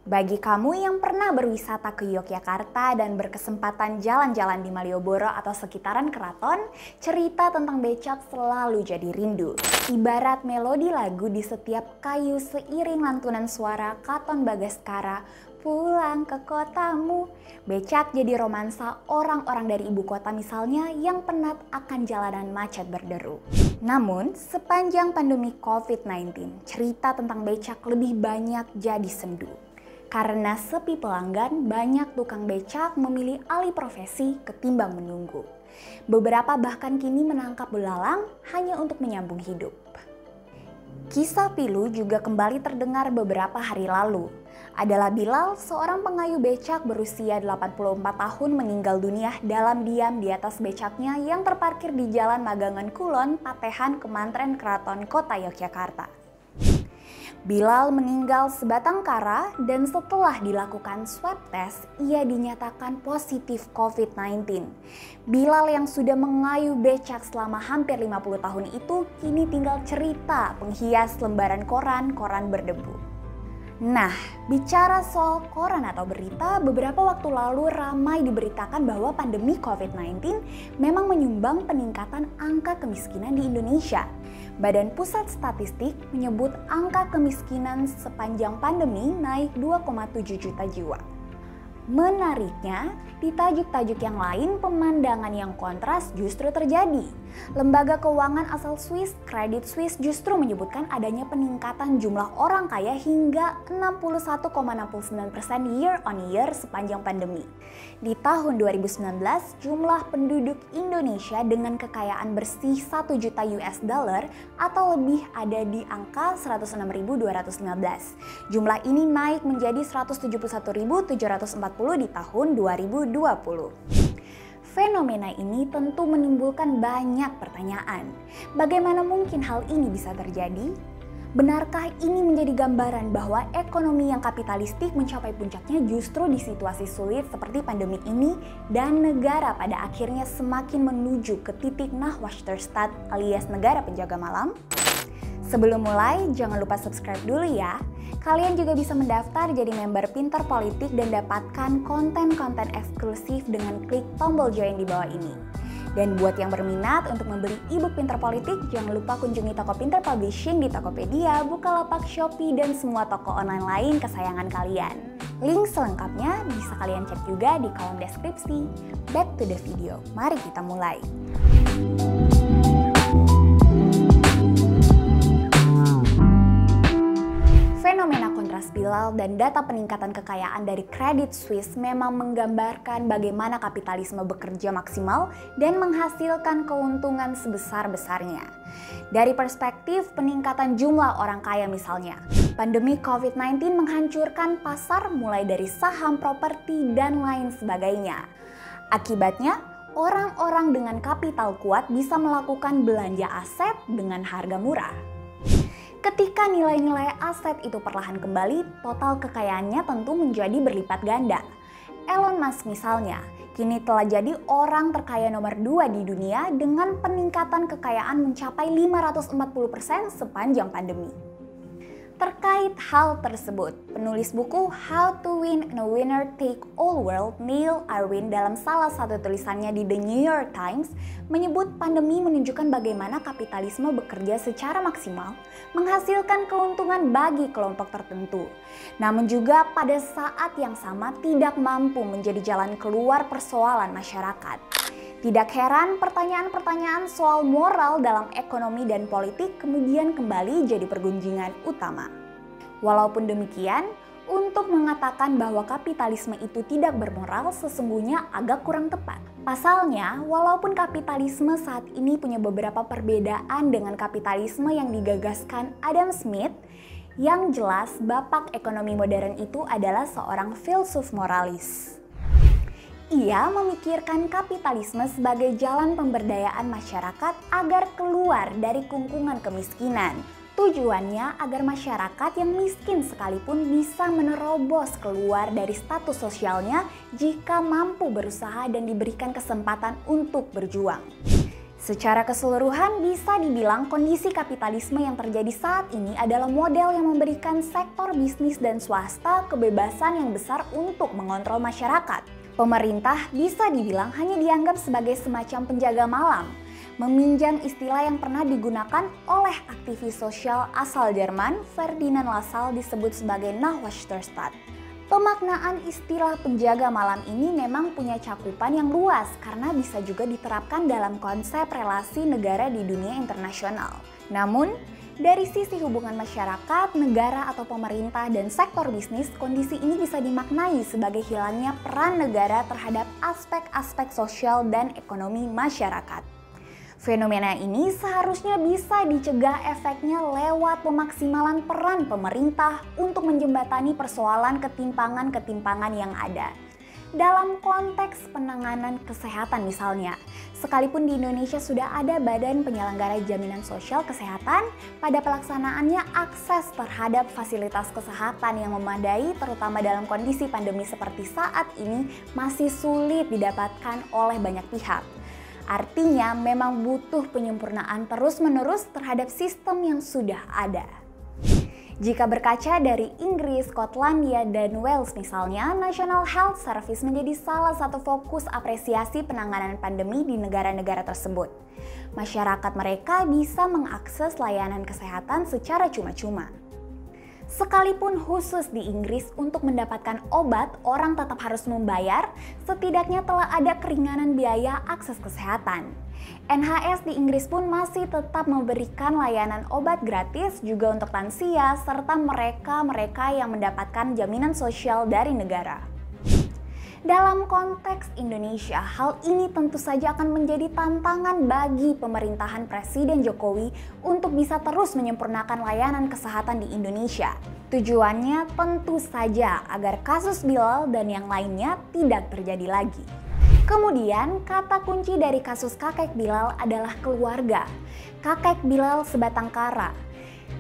Bagi kamu yang pernah berwisata ke Yogyakarta dan berkesempatan jalan-jalan di Malioboro atau sekitaran keraton, cerita tentang becak selalu jadi rindu. Ibarat melodi lagu di setiap kayu seiring lantunan suara Katon Bagaskara, pulang ke kotamu. Becak jadi romansa orang-orang dari ibu kota misalnya yang penat akan jalanan macet berderu. Namun, sepanjang pandemi COVID-19, cerita tentang becak lebih banyak jadi sendu. Karena sepi pelanggan, banyak tukang becak memilih alih profesi ketimbang menunggu. Beberapa bahkan kini menangkap belalang hanya untuk menyambung hidup. Kisah pilu juga kembali terdengar beberapa hari lalu. Adalah Bilal, seorang pengayuh becak berusia 84 tahun meninggal dunia dalam diam di atas becaknya yang terparkir di Jalan Magangan Kulon, Patehan, Kemantren Keraton Kota Yogyakarta. Bilal meninggal sebatang kara dan setelah dilakukan swab test, ia dinyatakan positif COVID-19. Bilal yang sudah mengayuh becak selama hampir 50 tahun itu kini tinggal cerita penghias lembaran koran berdebu. Nah, bicara soal koran atau berita, beberapa waktu lalu ramai diberitakan bahwa pandemi COVID-19 memang menyumbang peningkatan angka kemiskinan di Indonesia. Badan Pusat Statistik menyebut angka kemiskinan sepanjang pandemi naik 2,7 juta jiwa. Menariknya, di tajuk-tajuk yang lain pemandangan yang kontras justru terjadi. Lembaga keuangan asal Swiss, Credit Suisse justru menyebutkan adanya peningkatan jumlah orang kaya hingga 61,69% year on year sepanjang pandemi. Di tahun 2019, jumlah penduduk Indonesia dengan kekayaan bersih 1 juta US dollar atau lebih ada di angka 106.215. Jumlah ini naik menjadi 171.740 di tahun 2020. Fenomena ini tentu menimbulkan banyak pertanyaan. Bagaimana mungkin hal ini bisa terjadi? Benarkah ini menjadi gambaran bahwa ekonomi yang kapitalistik mencapai puncaknya justru di situasi sulit seperti pandemi ini dan negara pada akhirnya semakin menuju ke titik Nachtwachtstaat alias negara penjaga malam? Sebelum mulai, jangan lupa subscribe dulu ya. Kalian juga bisa mendaftar jadi member Pinter Politik dan dapatkan konten-konten eksklusif dengan klik tombol join di bawah ini. Dan buat yang berminat untuk membeli e-book Pinter Politik, jangan lupa kunjungi toko Pinter Publishing di Tokopedia, Bukalapak, Shopee, dan semua toko online lain kesayangan kalian. Link selengkapnya bisa kalian cek juga di kolom deskripsi. Back to the video, mari kita mulai. Fenomena kontras Bilal dan data peningkatan kekayaan dari Credit Suisse memang menggambarkan bagaimana kapitalisme bekerja maksimal dan menghasilkan keuntungan sebesar-besarnya. Dari perspektif peningkatan jumlah orang kaya misalnya, pandemi COVID-19 menghancurkan pasar mulai dari saham, properti, dan lain sebagainya. Akibatnya, orang-orang dengan kapital kuat bisa melakukan belanja aset dengan harga murah. Ketika nilai-nilai aset itu perlahan kembali, total kekayaannya tentu menjadi berlipat ganda. Elon Musk misalnya, kini telah jadi orang terkaya nomor 2 di dunia dengan peningkatan kekayaan mencapai 540% sepanjang pandemi. Terkait hal tersebut, penulis buku How to Win in a Winner Take All World, Neil Irwin, dalam salah satu tulisannya di The New York Times menyebut pandemi menunjukkan bagaimana kapitalisme bekerja secara maksimal, menghasilkan keuntungan bagi kelompok tertentu. Namun juga pada saat yang sama tidak mampu menjadi jalan keluar persoalan masyarakat. Tidak heran pertanyaan-pertanyaan soal moral dalam ekonomi dan politik kemudian kembali jadi pergunjingan utama. Walaupun demikian, untuk mengatakan bahwa kapitalisme itu tidak bermoral sesungguhnya agak kurang tepat. Pasalnya, walaupun kapitalisme saat ini punya beberapa perbedaan dengan kapitalisme yang digagaskan Adam Smith, yang jelas bapak ekonomi modern itu adalah seorang filsuf moralis. Ia memikirkan kapitalisme sebagai jalan pemberdayaan masyarakat agar keluar dari kungkungan kemiskinan. Tujuannya agar masyarakat yang miskin sekalipun bisa menerobos keluar dari status sosialnya jika mampu berusaha dan diberikan kesempatan untuk berjuang. Secara keseluruhan bisa dibilang kondisi kapitalisme yang terjadi saat ini adalah model yang memberikan sektor bisnis dan swasta kebebasan yang besar untuk mengontrol masyarakat. Pemerintah bisa dibilang hanya dianggap sebagai semacam penjaga malam, meminjam istilah yang pernah digunakan oleh aktivis sosial asal Jerman Ferdinand Lassalle disebut sebagai Nachwuchsterstaat. Pemaknaan istilah penjaga malam ini memang punya cakupan yang luas karena bisa juga diterapkan dalam konsep relasi negara di dunia internasional. Namun, dari sisi hubungan masyarakat, negara atau pemerintah, dan sektor bisnis, kondisi ini bisa dimaknai sebagai hilangnya peran negara terhadap aspek-aspek sosial dan ekonomi masyarakat. Fenomena ini seharusnya bisa dicegah efeknya lewat pemaksimalan peran pemerintah untuk menjembatani persoalan ketimpangan-ketimpangan yang ada. Dalam konteks penanganan kesehatan misalnya, sekalipun di Indonesia sudah ada Badan Penyelenggara Jaminan Sosial Kesehatan, pada pelaksanaannya akses terhadap fasilitas kesehatan yang memadai terutama dalam kondisi pandemi seperti saat ini masih sulit didapatkan oleh banyak pihak. Artinya memang butuh penyempurnaan terus-menerus terhadap sistem yang sudah ada. Jika berkaca dari Inggris, Skotlandia, dan Wales misalnya, National Health Service menjadi salah satu fokus apresiasi penanganan pandemi di negara-negara tersebut. Masyarakat mereka bisa mengakses layanan kesehatan secara cuma-cuma. Sekalipun khusus di Inggris untuk mendapatkan obat, orang tetap harus membayar, setidaknya telah ada keringanan biaya akses kesehatan. NHS di Inggris pun masih tetap memberikan layanan obat gratis juga untuk lansia serta mereka yang mendapatkan jaminan sosial dari negara. Dalam konteks Indonesia, hal ini tentu saja akan menjadi tantangan bagi pemerintahan Presiden Jokowi untuk bisa terus menyempurnakan layanan kesehatan di Indonesia. Tujuannya tentu saja agar kasus Bilal dan yang lainnya tidak terjadi lagi. Kemudian, kata kunci dari kasus kakek Bilal adalah keluarga. Kakek Bilal sebatang kara.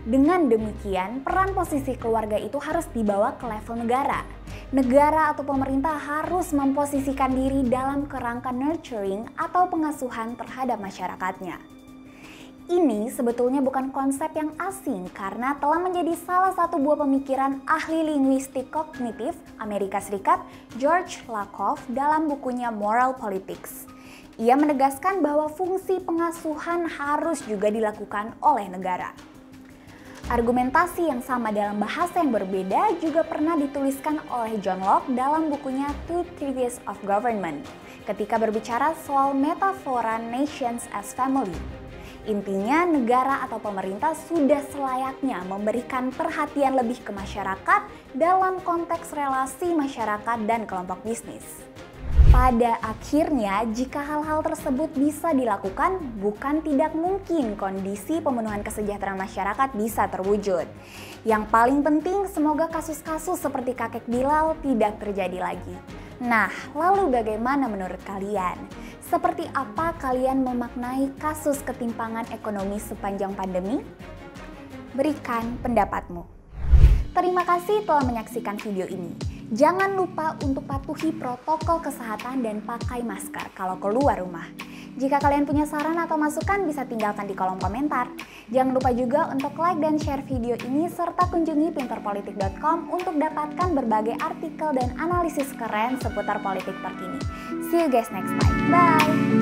Dengan demikian, peran posisi keluarga itu harus dibawa ke level negara. Negara atau pemerintah harus memposisikan diri dalam kerangka nurturing atau pengasuhan terhadap masyarakatnya. Ini sebetulnya bukan konsep yang asing karena telah menjadi salah satu buah pemikiran ahli linguistik kognitif Amerika Serikat George Lakoff dalam bukunya Moral Politics. Ia menegaskan bahwa fungsi pengasuhan harus juga dilakukan oleh negara. Argumentasi yang sama dalam bahasa yang berbeda juga pernah dituliskan oleh John Locke dalam bukunya Two Theories of Government ketika berbicara soal metafora nations as family. Intinya, negara atau pemerintah sudah selayaknya memberikan perhatian lebih ke masyarakat dalam konteks relasi masyarakat dan kelompok bisnis. Pada akhirnya, jika hal-hal tersebut bisa dilakukan, bukan tidak mungkin kondisi pemenuhan kesejahteraan masyarakat bisa terwujud. Yang paling penting, semoga kasus-kasus seperti kakek Bilal tidak terjadi lagi. Nah, lalu bagaimana menurut kalian? Seperti apa kalian memaknai kasus ketimpangan ekonomi sepanjang pandemi? Berikan pendapatmu. Terima kasih telah menyaksikan video ini. Jangan lupa untuk patuhi protokol kesehatan dan pakai masker kalau keluar rumah. Jika kalian punya saran atau masukan bisa tinggalkan di kolom komentar. Jangan lupa juga untuk like dan share video ini serta kunjungi pinterpolitik.com untuk dapatkan berbagai artikel dan analisis keren seputar politik terkini. See you guys next time. Bye!